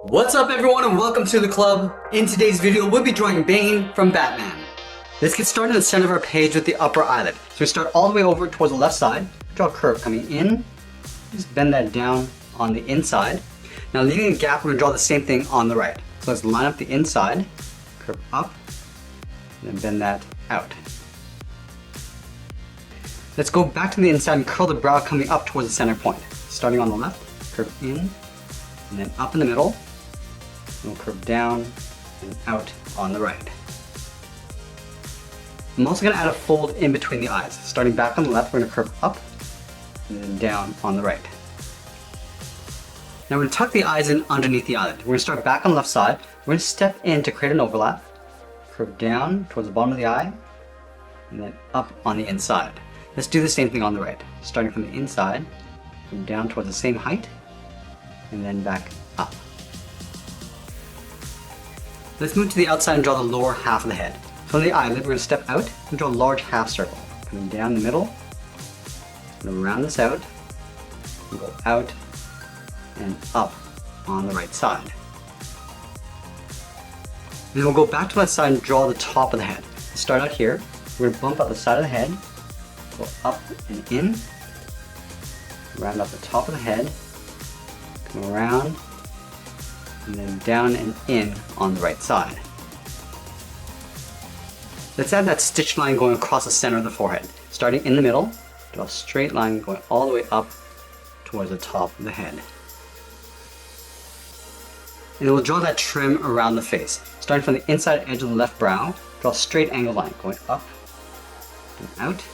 What's up everyone and welcome to the club. In today's video we'll be drawing Bane from Batman. Let's get started in the center of our page with the upper eyelid. So we start all the way over towards the left side, draw a curve coming in, just bend that down on the inside. Now leaving a gap, we're going to draw the same thing on the right. So let's line up the inside, curve up, and then bend that out. Let's go back to the inside and curl the brow coming up towards the center point. Starting on the left, curve in, and then up in the middle. We'll curve down and out on the right. I'm also going to add a fold in between the eyes. Starting back on the left, we're going to curve up and then down on the right. Now we're going to tuck the eyes in underneath the eyelid. We're going to start back on the left side. We're going to step in to create an overlap. Curve down towards the bottom of the eye and then up on the inside. Let's do the same thing on the right. Starting from the inside, come down towards the same height and then back up. Let's move to the outside and draw the lower half of the head. From the eyelid, we're going to step out and draw a large half circle. Coming down the middle, and round this out, and go out and up on the right side. Then we'll go back to that side and draw the top of the head. We'll start out here, we're going to bump out the side of the head, go up and in, round up the top of the head, come around, and then down and in on the right side. Let's add that stitch line going across the center of the forehead. Starting in the middle, draw a straight line going all the way up towards the top of the head. And then we'll draw that trim around the face. Starting from the inside edge of the left brow, draw a straight angle line going up and out.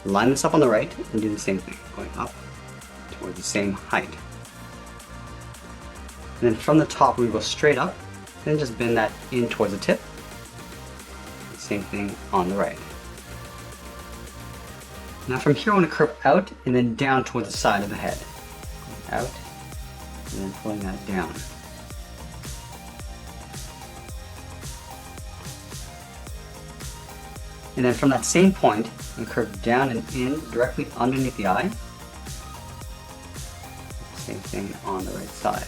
Line this up on the right and do the same thing, going up towards the same height. And then from the top, we go straight up, then just bend that in towards the tip. Same thing on the right. Now from here, I want to curve out and then down towards the side of the head. Out, and then pulling that down. And then from that same point, I'm going to curve down and in directly underneath the eye. Same thing on the right side.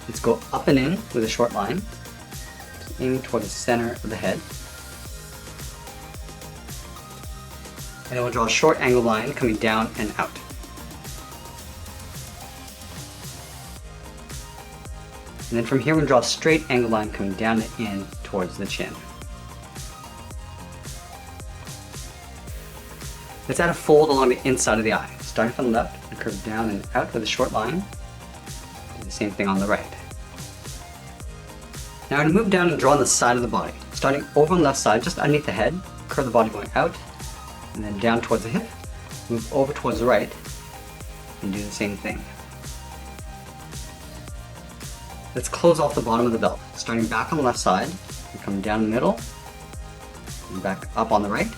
Let's go up and in with a short line, just aiming toward the center of the head. And then we'll draw a short angle line coming down and out. And then from here we'll draw a straight angle line coming down and in towards the chin. Let's add a fold along the inside of the eye. Starting from the left, and curve down and out with a short line. Do the same thing on the right. Now I'm going to move down and draw on the side of the body. Starting over on the left side, just underneath the head, curve the body going out, and then down towards the hip, move over towards the right, and do the same thing. Let's close off the bottom of the belt. Starting back on the left side, we come down the middle, and back up on the right,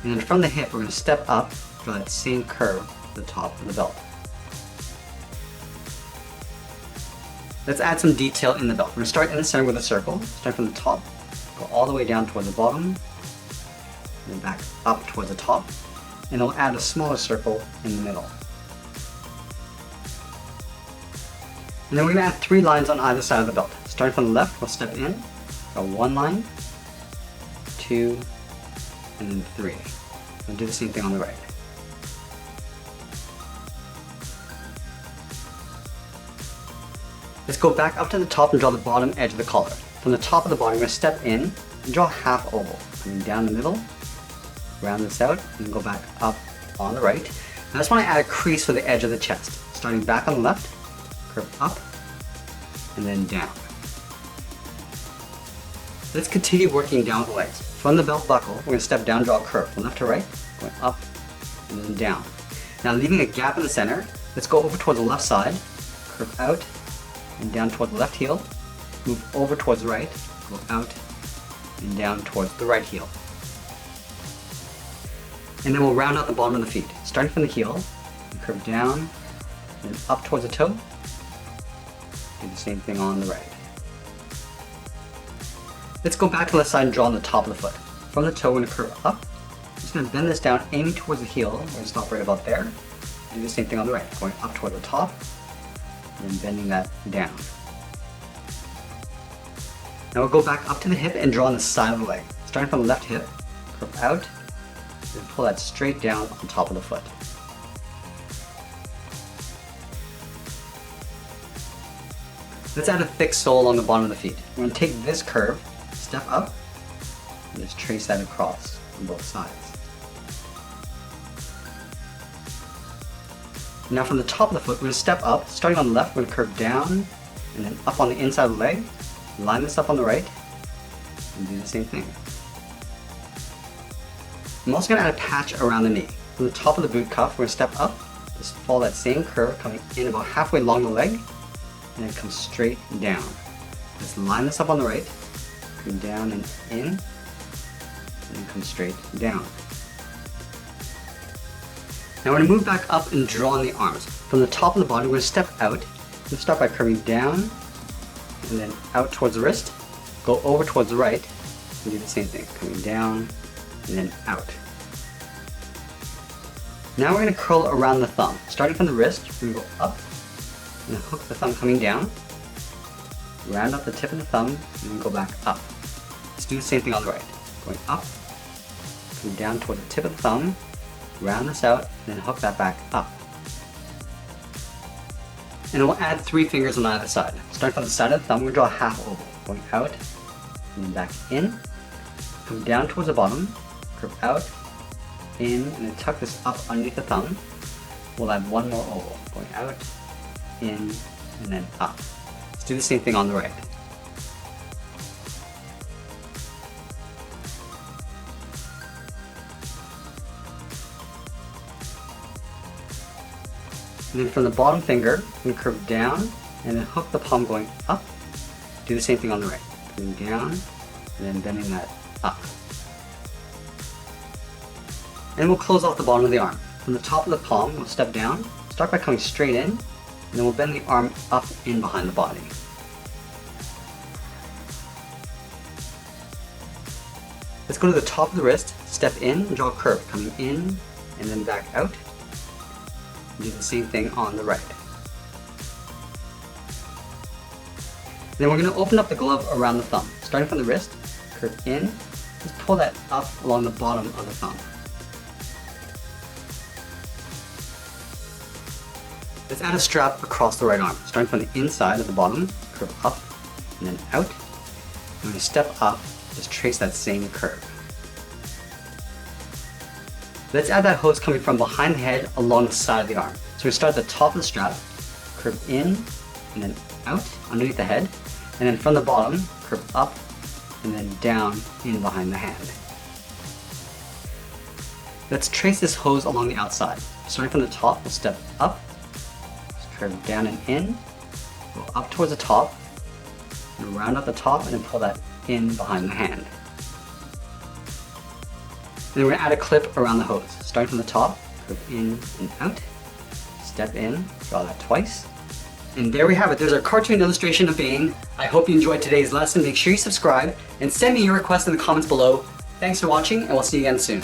and then from the hip we're going to step up, draw that same curve to the top of the belt. Let's add some detail in the belt. We're going to start in the center with a circle. Start from the top, go all the way down towards the bottom, and then back up towards the top. And then we'll add a smaller circle in the middle. And then we're going to add 3 lines on either side of the belt. Starting from the left, we'll step in, draw 1 line, 2, and then 3. We'll do the same thing on the right. Let's go back up to the top and draw the bottom edge of the collar. From the top of the body, we're going to step in and draw a half oval. Coming down the middle, round this out, and go back up on the right. And I just want to add a crease for the edge of the chest. Starting back on the left, curve up, and then down. Let's continue working down the legs. From the belt buckle, we're going to step down and draw a curve from left to right, going up, and then down. Now leaving a gap in the center, let's go over towards the left side, curve out, and down toward the left heel, move over towards the right, go out and down towards the right heel. And then we'll round out the bottom of the feet. Starting from the heel, curve down, and up towards the toe, do the same thing on the right. Let's go back to the left side and draw on the top of the foot. From the toe, we're going to curve up. I'm just going to bend this down, aiming towards the heel. We're going to stop right about there. Do the same thing on the right, going up toward the top, and then bending that down. Now we'll go back up to the hip and draw on the side of the leg. Starting from the left hip, curve out, and pull that straight down on top of the foot. Let's add a thick sole along the bottom of the feet. We're going to take this curve, step up, and just trace that across on both sides. Now from the top of the foot, we're going to step up. Starting on the left, we're going to curve down, and then up on the inside of the leg. Line this up on the right, and do the same thing. I'm also going to add a patch around the knee. From the top of the boot cuff, we're going to step up, just follow that same curve coming in about halfway along the leg, and then come straight down. Just line this up on the right, come down and in, and then come straight down. Now we're going to move back up and draw on the arms. From the top of the body, we're going to step out. We'll start by curving down, and then out towards the wrist, go over towards the right, and do the same thing, coming down, and then out. Now we're going to curl around the thumb. Starting from the wrist, we're going to go up, and hook the thumb coming down, round up the tip of the thumb, and then go back up. Let's do the same thing on the right. Going up, coming down toward the tip of the thumb, round this out, and then hook that back up. And we'll add 3 fingers on either side. Starting from the side of the thumb, we'll draw a half oval. Going out, and then back in, come down towards the bottom, curve out, in, and then tuck this up underneath the thumb. We'll add 1 more oval. Going out, in, and then up. Let's do the same thing on the right. And then from the bottom finger, we curve down, and then hook the palm going up. Do the same thing on the right. Coming down, and then bending that up. And we'll close off the bottom of the arm. From the top of the palm, we'll step down, start by coming straight in, and then we'll bend the arm up in behind the body. Let's go to the top of the wrist, step in, and draw a curve, coming in, and then back out. Do the same thing on the right. Then we're going to open up the glove around the thumb. Starting from the wrist, curve in, just pull that up along the bottom of the thumb. Let's add a strap across the right arm. Starting from the inside of the bottom, curve up, and then out. And when you step up, just trace that same curve. Let's add that hose coming from behind the head along the side of the arm. So we start at the top of the strap, curve in, and then out underneath the head, and then from the bottom, curve up, and then down in behind the hand. Let's trace this hose along the outside. Starting from the top, we'll step up, curve down and in, go up towards the top, and round up the top, and then pull that in behind the hand. Then we're going to add a clip around the hose. Starting from the top, curve in and out, step in, draw that twice. And there we have it. There's our cartoon illustration of Bane. I hope you enjoyed today's lesson. Make sure you subscribe and send me your requests in the comments below. Thanks for watching, and we'll see you again soon.